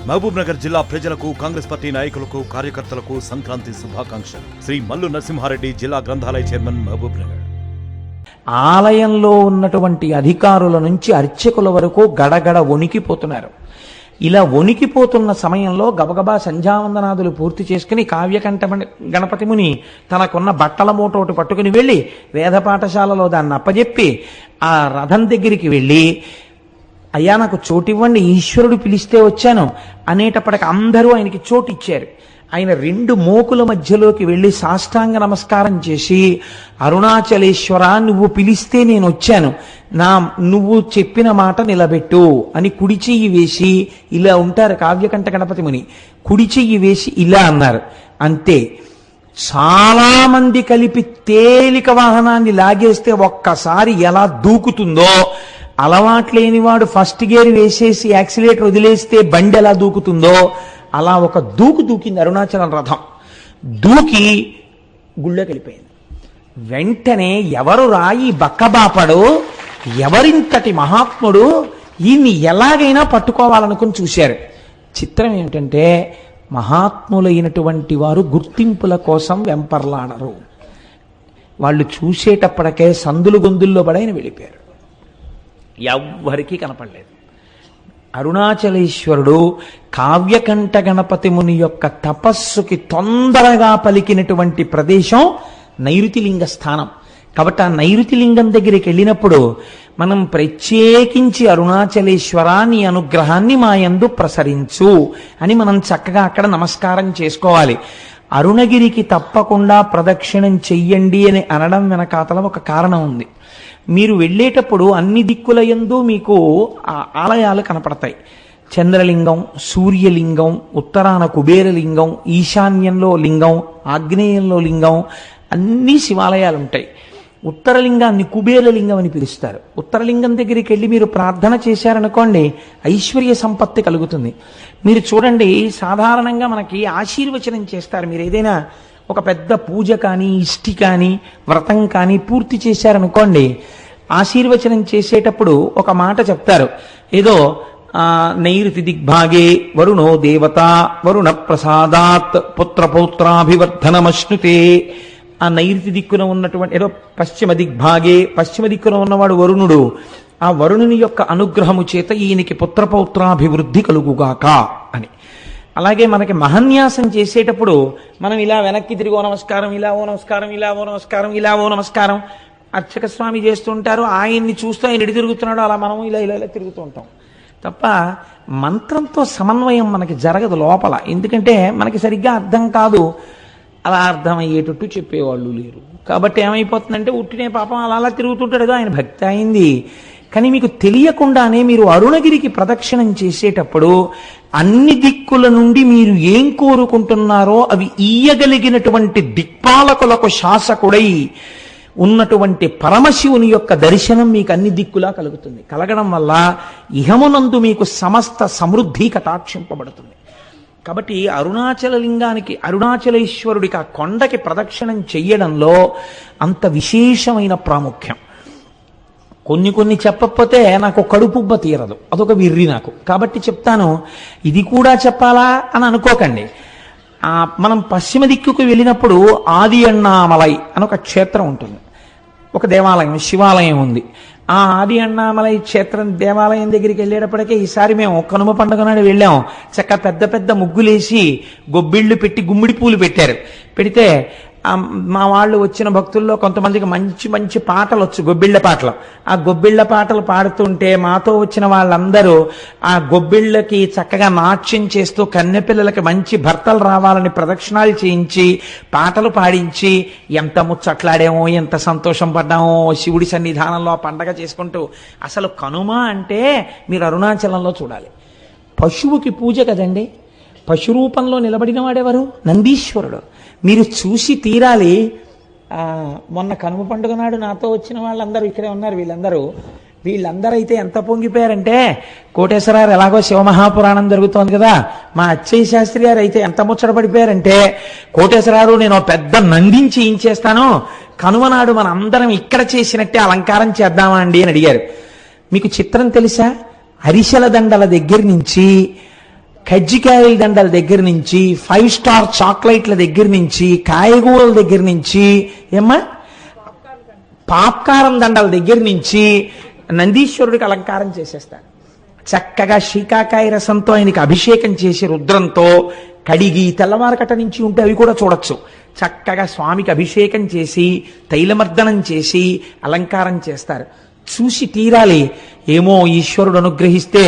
మహబూబ్ నగర్ జిల్లా ప్రజలకు, కాంగ్రెస్ పార్టీ నాయకులకు, కార్యకర్తలకు సంక్రాంతి శుభాకాంక్షలు. శ్రీ మల్లు నరసింహారెడ్డి, జిల్లా గ్రంథాలయ చైర్మన్, మహబూబ్ నగర్. ఆలయంలో ఉన్నటువంటి అధికారుల నుంచి అర్చకుల వరకు గడగడ వణికిపోతున్నారు. ఇలా వణికిపోతున్న సమయంలో గబగబా సంధ్యావందనాదులు పూర్తి చేసుకుని కావ్యకంఠ గణపతి ముని తనకున్న బట్టల మూటోటి పట్టుకుని వెళ్ళి వేద పాఠశాలలో దాన్ని అప్పజెప్పి ఆ రథం దగ్గరికి వెళ్ళి, అయ్యా నాకు చోటివ్వండి, ఈశ్వరుడు పిలిస్తే వచ్చాను అనేటప్పటికి అందరూ ఆయనకి చోటు ఇచ్చారు. ఆయన రెండు మోకుల మధ్యలోకి వెళ్ళి సాష్టాంగ నమస్కారం చేసి, అరుణాచలేశ్వర నువ్వు పిలిస్తే నేను వచ్చాను, నువ్వు చెప్పిన మాట నిలబెట్టు అని కుడి చెయ్యి వేసి, ఇలా ఉంటారు కావ్యకంఠ గణపతి ముని, కుడి చెయ్యి వేసి ఇలా అన్నారు. అంతే. చాలా మంది కలిపి తేలిక వాహనాన్ని లాగేస్తే ఒక్కసారి ఎలా దూకుతుందో, అలవాట్లేనివాడు ఫస్ట్ గేర్ వేసేసి యాక్సిలేటర్ వదిలేస్తే బండి ఎలా దూకుతుందో అలా ఒక దూకింది అరుణాచలం రథం. దూకి గుళ్ళోకి వెళ్ళిపోయింది. వెంటనే ఎవరు రాయి బక్కబాపడు, ఎవరింతటి మహాత్ముడు, ఈయన్ని ఎలాగైనా పట్టుకోవాలనుకుని చూశారు. చిత్రం ఏమిటంటే మహాత్ములైనటువంటి వారు గుర్తింపుల కోసం వెంపర్లాడరు. వాళ్ళు చూసేటప్పటికే సందులు గొంతుల్లో పడి ఆయన వెళ్ళిపోయారు. ఎవ్వరికీ కనపడలేదు. అరుణాచలేశ్వరుడు కావ్యకంఠ గణపతి ముని యొక్క తపస్సుకి తొందరగా పలికినటువంటి ప్రదేశం నైరుతిలింగ స్థానం. కాబట్టి ఆ నైరుతిలింగం దగ్గరికి వెళ్ళినప్పుడు మనం ప్రత్యేకించి అరుణాచలేశ్వర నీ అనుగ్రహాన్ని మా యందు ప్రసరించు అని మనం చక్కగా అక్కడ నమస్కారం చేసుకోవాలి. అరుణగిరికి తప్పకుండా ప్రదక్షిణం చెయ్యండి అని అనడం వెనకాతల ఒక కారణం ఉంది. మీరు వెళ్ళేటప్పుడు అన్ని దిక్కుల యందు మీకు ఆలయాలు కనపడతాయి. చంద్రలింగం, సూర్యలింగం, ఉత్తరాన కుబేరలింగం, ఈశాన్యంలో లింగం, ఆగ్నేయంలో లింగం, అన్ని శివాలయాలు ఉంటాయి. ఉత్తరలింగాన్ని కుబేరలింగం అని పిలుస్తారు. ఉత్తరలింగం దగ్గరికి వెళ్ళి మీరు ప్రార్థన చేశారనుకోండి, ఐశ్వర్య సంపత్తి కలుగుతుంది. మీరు చూడండి, సాధారణంగా మనకి ఆశీర్వచనం చేస్తారు. మీరు ఏదైనా ఒక పెద్ద పూజ కానీ, ఇష్టి కానీ, వ్రతం కానీ పూర్తి చేశారనుకోండి, ఆశీర్వచనం చేసేటప్పుడు ఒక మాట చెప్తారు. ఏదో నైరుతి దిగ్భాగే వరుణో దేవత వరుణ ప్రసాదాత్ పుత్రపౌత్రాభివర్ధనమశ్నుతే. ఆ నైరుతి దిక్కున ఉన్నటువంటి ఏదో పశ్చిమ దిగ్భాగే, పశ్చిమ దిక్కున ఉన్నవాడు వరుణుడు, ఆ వరుణుని యొక్క అనుగ్రహము చేత ఈయనకి పుత్రపౌత్రాభివృద్ధి కలుగుగాక అని. అలాగే మనకి మహన్యాసం చేసేటప్పుడు మనం ఇలా వెనక్కి తిరిగో నమస్కారం, ఇలా ఓ నమస్కారం, ఇలా ఓ నమస్కారం, ఇలా ఓ నమస్కారం అర్చక స్వామి చేస్తుంటారు. ఆయన్ని చూస్తూ ఆయన ఎడి తిరుగుతున్నాడు, అలా మనం ఇలా ఇలా ఇలా తిరుగుతూ ఉంటాం తప్ప మంత్రంతో సమన్వయం మనకి జరగదు లోపల. ఎందుకంటే మనకి సరిగ్గా అర్థం కాదు, అలా అర్థమయ్యేటట్టు చెప్పేవాళ్ళు లేరు. కాబట్టి ఏమైపోతుందంటే ఉట్టినే పాపం అలా అలా తిరుగుతుంటాడు, ఆయన భక్తి అయింది. కానీ మీకు తెలియకుండానే మీరు అరుణగిరికి ప్రదక్షిణం చేసేటప్పుడు అన్ని దిక్కుల నుండి మీరు ఏం కోరుకుంటున్నారో అవి ఇయ్యగలిగినటువంటి దిక్పాలకులకు శాసకుడై ఉన్నటువంటి పరమశివుని యొక్క దర్శనం మీకు అన్ని దిక్కులా కలుగుతుంది. కలగడం వల్ల ఇహమునందు మీకు సమస్త సమృద్ధి కటాక్షింపబడుతుంది. కాబట్టి అరుణాచల లింగానికి, అరుణాచలేశ్వరుడికి, ఆ కొండకి ప్రదక్షిణం చెయ్యడంలో అంత విశేషమైన ప్రాముఖ్యం. కొన్ని చెప్పకపోతే నాకు కడుపుబ్బ తీరదు, అదొక విర్రి నాకు. కాబట్టి చెప్తాను, ఇది కూడా చెప్పాలా అని అనుకోకండి. మనం పశ్చిమ దిక్కుకు వెళ్ళినప్పుడు ఆది అన్నామలై అని ఒక క్షేత్రం ఉంటుంది, ఒక దేవాలయం, శివాలయం ఉంది. ఆ ఆది అన్నామలై క్షేత్రం దేవాలయం దగ్గరికి వెళ్ళేటప్పటికే ఈసారి మేము కనుమ పండుగ నాడు వెళ్ళాం. చక్క పెద్ద పెద్ద ముగ్గులేసి గొబ్బిళ్ళు పెట్టి గుమ్మిడి పూలు పెట్టారు. పెడితే మా వాళ్ళు వచ్చిన భక్తుల్లో కొంతమందికి మంచి మంచి పాటలు వచ్చు, గొబ్బిళ్ళ పాటలు. ఆ గొబ్బిళ్ళ పాటలు పాడుతుంటే మాతో వచ్చిన వాళ్ళందరూ ఆ గొబ్బిళ్ళకి చక్కగా నాట్యం చేస్తూ కన్నెపిల్లలకి మంచి భర్తలు రావాలని ప్రదక్షిణాలు చేయించి పాటలు పాడించి ఎంత ముచ్చట్లాడామో, ఎంత సంతోషం పడ్డామో శివుడి సన్నిధానంలో పండగ చేసుకుంటూ. అసలు కనుమ అంటే మీరు అరుణాచలంలో చూడాలి. పశువుకి పూజ కదండి. పశు రూపంలో నిలబడిన వాడెవరు? నందీశ్వరుడు. మీరు చూసి తీరాలి. మొన్న కనుమ పండుగ నాడు నాతో వచ్చిన వాళ్ళందరూ ఇక్కడే ఉన్నారు. వీళ్ళందరూ అయితే ఎంత పొంగిపోయారంటే, కోటేశ్వరారు ఎలాగో శివమహాపురాణం జరుగుతోంది కదా, మా అచ్చయ్య శాస్త్రి గారు అయితే ఎంత ముచ్చటపడిపోయారంటే, కోటేశ్వరారు నేను పెద్ద నందించి ఏం చేస్తాను, కనుమనాడు మన అందరం ఇక్కడ చేసినట్టే అలంకారం చేద్దామా అండి అని అడిగారు. మీకు చిత్రం తెలుసా? అరిశల దండల దగ్గర నుంచి కజ్జికాయల దండల దగ్గర నుంచి 5 స్టార్ చాక్లెట్ల దగ్గర నుంచి కాయగూరల దగ్గర నుంచి ఏమ్మా పాప్కారం దండల దగ్గర నుంచి నందీశ్వరుడికి అలంకారం చేసేస్తారు. చక్కగా శీకాకాయ రసంతో ఆయనకి అభిషేకం చేసి రుద్రంతో కడిగి తెల్లవారకట నుంచి ఉంటే అవి కూడా చూడొచ్చు. చక్కగా స్వామికి అభిషేకం చేసి తైలమర్దనం చేసి అలంకారం చేస్తారు. చూసి తీరాలి. ఏమో ఈశ్వరుడు అనుగ్రహిస్తే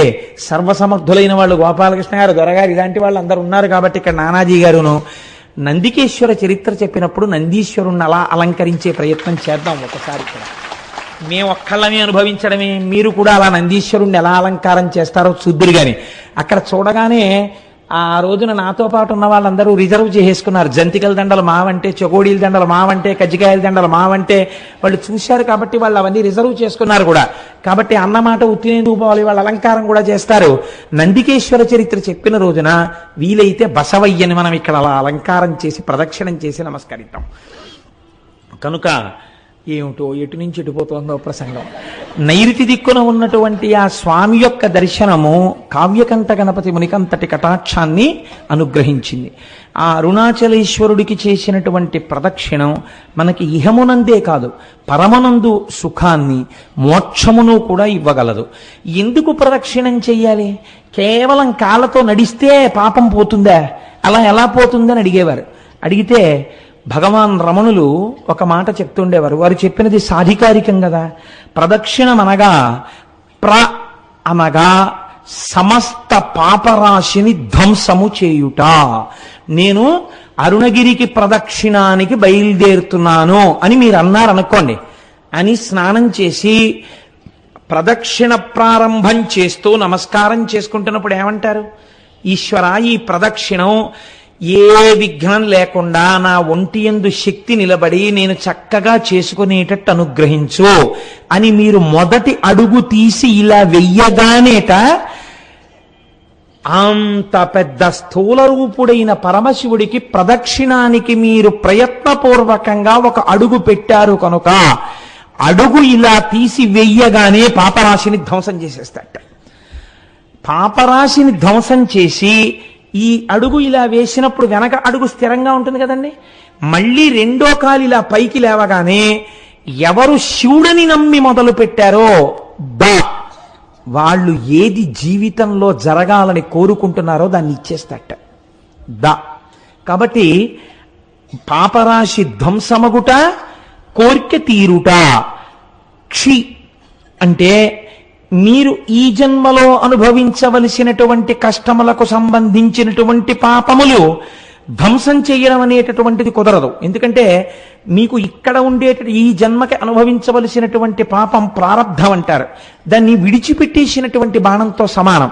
సర్వసమర్థులైన వాళ్ళు గోపాలకృష్ణ గారు, దొరగారు ఇలాంటి వాళ్ళు అందరు ఉన్నారు కాబట్టి ఇక్కడ నానాజీ గారును నందికేశ్వర చరిత్ర చెప్పినప్పుడు నందీశ్వరుణ్ణి అలా అలంకరించే ప్రయత్నం చేద్దాం ఒకసారి. ఇక్కడ మేము ఒక్కళ్ళమే అనుభవించడమే, మీరు కూడా అలా నందీశ్వరుణ్ణి ఎలా అలంకారం చేస్తారో చూద్దురు గాని. అక్కడ చూడగానే ఆ రోజున నాతో పాటు ఉన్న వాళ్ళందరూ రిజర్వ్ చేసేసుకున్నారు. జంతికల దండలు మావంటే, చకోడీల దండలు మావంటే, కజ్జికాయల దండలు మావంటే వాళ్ళు చూశారు కాబట్టి వాళ్ళు అవన్నీ రిజర్వ్ చేసుకున్నారు కూడా. కాబట్టి అన్నమాట ఉత్తినేందుకు పోవాలి, వాళ్ళ అలంకారం కూడా చేస్తారు. నందికేశ్వర చరిత్ర చెప్పిన రోజున వీలైతే బసవయ్యని మనం ఇక్కడ అలా అలంకారం చేసి ప్రదక్షిణం చేసి నమస్కరిద్దాం. కనుక ఏమిటో ఎటు నుంచి ఎటుపోతుందో ప్రసంగం. నైరుతి దిక్కున ఉన్నటువంటి ఆ స్వామి యొక్క దర్శనము కావ్యకంఠ గణపతి మునికంతటి కటాక్షాన్ని అనుగ్రహించింది. ఆ అరుణాచలేశ్వరుడికి చేసినటువంటి ప్రదక్షిణం మనకి ఇహమునందే కాదు పరమనందు సుఖాన్ని మోక్షమును కూడా ఇవ్వగలదు. ఎందుకు ప్రదక్షిణం చెయ్యాలి? కేవలం కాళ్ళతో నడిస్తే పాపం పోతుందా? అలా ఎలా పోతుందని అడిగేవారు. అడిగితే భగవాన్ రమణులు ఒక మాట చెప్తుండేవారు. వారు చెప్పినది సాధికారికం కదా. ప్రదక్షిణం అనగా అనగా సమస్త పాపరాశిని ధ్వంసము చేయుట. నేను అరుణగిరికి ప్రదక్షిణానికి బయలుదేరుతున్నాను అని మీరు అన్నారనుకోండి, అని స్నానం చేసి ప్రదక్షిణ ప్రారంభం చేస్తూ నమస్కారం చేసుకుంటున్నప్పుడు ఏమంటారు? ఈశ్వర, ఈ ప్రదక్షిణం ఏ విఘ్నం లేకుండా నా ఒంటి యందు శక్తి నిలబడి నేను చక్కగా చేసుకునేటట్టు అనుగ్రహించు అని మీరు మొదటి అడుగు తీసి ఇలా వెయ్యగానేట అంత పెద్ద స్థూల రూపుడైన పరమశివుడికి ప్రదక్షిణానికి మీరు ప్రయత్నపూర్వకంగా ఒక అడుగు పెట్టారు కనుక అడుగు ఇలా తీసి వెయ్యగానే పాపరాశిని ధ్వంసం చేసేస్తాట. పాపరాశిని ధ్వంసం చేసి ఈ అడుగు ఇలా వేసినప్పుడు వెనక అడుగు స్థిరంగా ఉంటుంది కదండి. మళ్ళీ రెండో కాలు ఇలా పైకి లేవగానే ఎవరు శివుడని నమ్మి మొదలు పెట్టారో వాళ్ళు ఏది జీవితంలో జరగాలని కోరుకుంటున్నారో దాన్ని ఇచ్చేస్తట. కాబట్టి పాపరాశి ధ్వంసమగుట, కోర్కె తీరుట. క్షి అంటే మీరు ఈ జన్మలో అనుభవించవలసినటువంటి కష్టములకు సంబంధించినటువంటి పాపములు ధ్వంసం చేయడం అనేటటువంటిది కుదరదు. ఎందుకంటే మీకు ఇక్కడ ఈ జన్మకి అనుభవించవలసినటువంటి పాపం ప్రారబ్ధం అంటారు. దాన్ని విడిచిపెట్టేసినటువంటి బాణంతో సమానం.